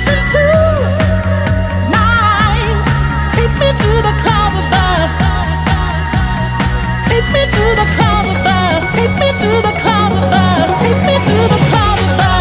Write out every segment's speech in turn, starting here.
looks into mine. Take me to the clouds above. Take me to the clouds above. Take me to the clouds above. Take me to the clouds above.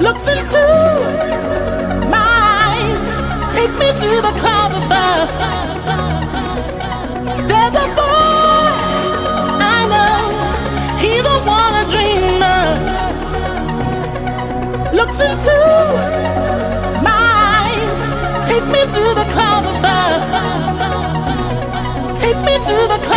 Looks into mine. Take me to the clouds above. There's a boy I know. He's the one I dream of. Looks into mine. Take me to the clouds above. Take me to the clouds.